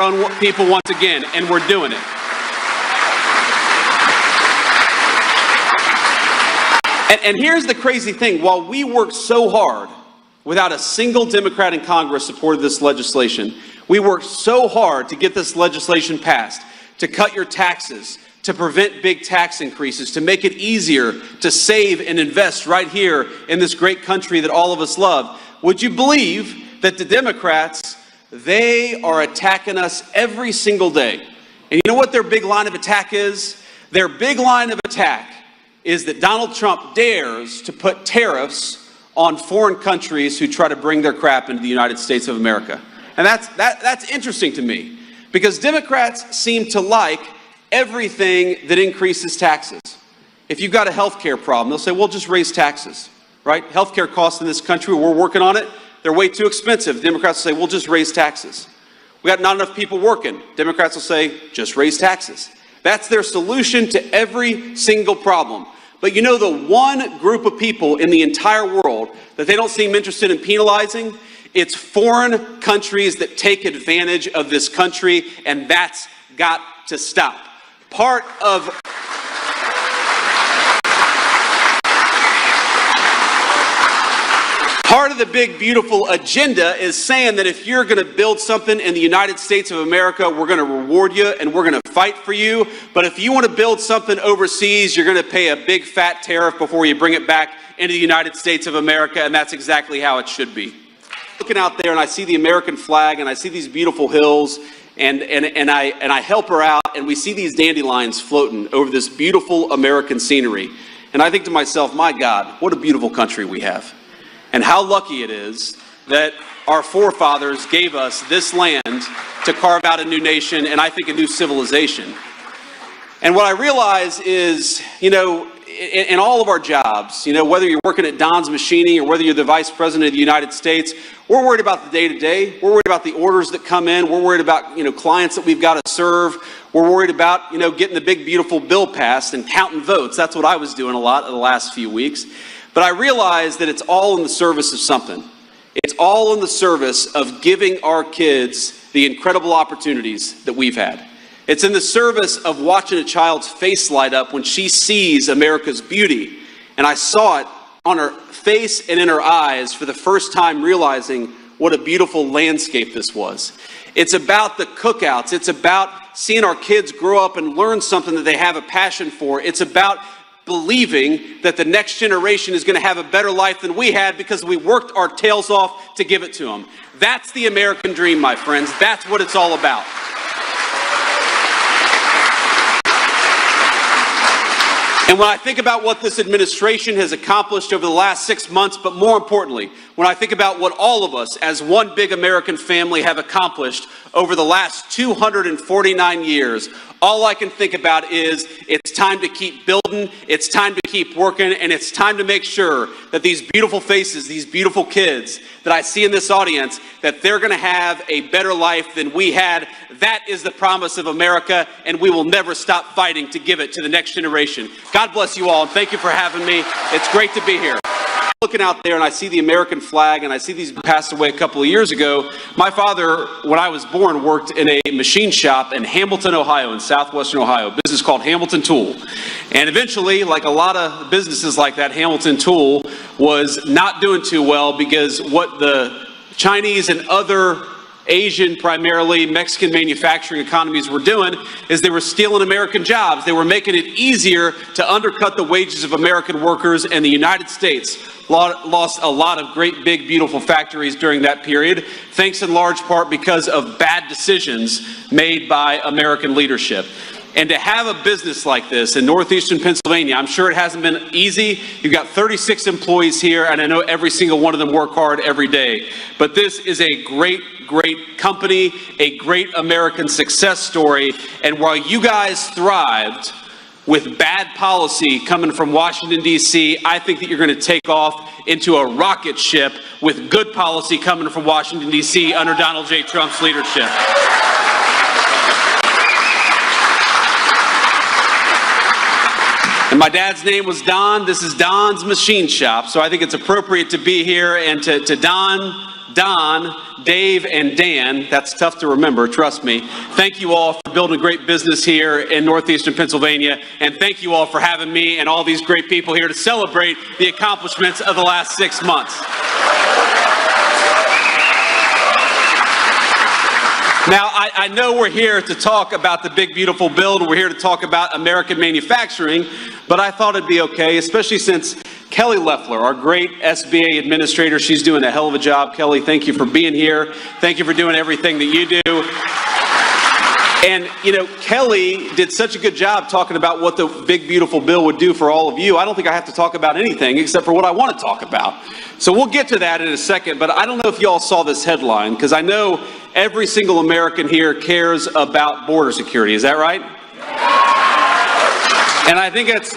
own people once again, and we're doing it. And here's the crazy thing. While we worked so hard, without a single Democrat in Congress supported this legislation, we worked so hard to get this legislation passed, to cut your taxes, to prevent big tax increases, to make it easier to save and invest right here in this great country that all of us love. Would you believe that the Democrats, they are attacking us every single day? And you know what their big line of attack is? Their big line of attack is that Donald Trump dares to put tariffs on foreign countries who try to bring their crap into the United States of America. And that's interesting to me, because Democrats seem to like everything that increases taxes. If you've got a health care problem, they'll say, well, just raise taxes, right? Health care costs in this country, we're working on it. They're way too expensive. Democrats will say, well, just raise taxes. We got not enough people working. Democrats will say, just raise taxes. That's their solution to every single problem. But you know, the one group of people in the entire world that they don't seem interested in penalizing, it's foreign countries that take advantage of this country, and that's got to stop. Part of the big, beautiful agenda is saying that if you're going to build something in the United States of America, we're going to reward you and we're going to fight for you. But if you want to build something overseas, you're going to pay a big fat tariff before you bring it back into the United States of America, and that's exactly how it should be. Looking out there and I see the American flag and I see these beautiful hills, and I help her out, and we see these dandelions floating over this beautiful American scenery. And I think to myself, my God, what a beautiful country we have. And how lucky it is that our forefathers gave us this land to carve out a new nation, and I think a new civilization. And what I realize is, you know, in all of our jobs, you know, whether you're working at Don's Machining or whether you're the Vice President of the United States, we're worried about the day-to-day. We're worried about the orders that come in. We're worried about, you know, clients that we've got to serve. We're worried about, you know, getting the big, beautiful bill passed and counting votes. That's what I was doing a lot in the last few weeks. But I realize that it's all in the service of something. It's all in the service of giving our kids the incredible opportunities that we've had. It's in the service of watching a child's face light up when she sees America's beauty. And I saw it on her face and in her eyes for the first time, realizing what a beautiful landscape this was. It's about the cookouts. It's about seeing our kids grow up and learn something that they have a passion for. It's about believing that the next generation is going to have a better life than we had because we worked our tails off to give it to them. That's the American dream, my friends. That's what it's all about. And when I think about what this administration has accomplished over the last 6 months, but more importantly, when I think about what all of us as one big American family have accomplished over the last 249 years, all I can think about is it's time to keep building, it's time to keep working, and it's time to make sure that these beautiful faces, these beautiful kids that I see in this audience, that they're going to have a better life than we had. That is the promise of America, and we will never stop fighting to give it to the next generation. God bless you all, and thank you for having me. It's great to be here. Looking out there and I see the American flag and I see these passed away a couple of years ago. My father, when I was born, worked in a machine shop in Hamilton, Ohio, in southwestern Ohio, a business called Hamilton Tool. And eventually, like a lot of businesses like that, Hamilton Tool was not doing too well because what the Chinese and other Asian, primarily Mexican manufacturing economies were doing is they were stealing American jobs. They were making it easier to undercut the wages of American workers, and the United States lost a lot of great, big, beautiful factories during that period, thanks in large part because of bad decisions made by American leadership. And to have a business like this in northeastern Pennsylvania, I'm sure it hasn't been easy. You've got 36 employees here, and I know every single one of them work hard every day. But this is a great, great company, a great American success story. And while you guys thrived with bad policy coming from Washington, D.C., I think that you're going to take off into a rocket ship with good policy coming from Washington, D.C. under Donald J. Trump's leadership. And my dad's name was Don. This is Don's Machine Shop. So I think it's appropriate to be here and to Don, Don, Dave, and Dan. That's tough to remember, trust me. Thank you all for building a great business here in northeastern Pennsylvania, and thank you all for having me and all these great people here to celebrate the accomplishments of the last 6 months. Now, I know we're here to talk about the big, beautiful bill, and we're here to talk about American manufacturing, but I thought it'd be okay, especially since Kelly Loeffler, our great SBA administrator, she's doing a hell of a job. Kelly, thank you for being here. Thank you for doing everything that you do. And, you know, Kelly did such a good job talking about what the big, beautiful bill would do for all of you. I don't think I have to talk about anything except for what I want to talk about. So we'll get to that in a second, but I don't know if you all saw this headline, because I know every single American here cares about border security. Is that right? And I think it's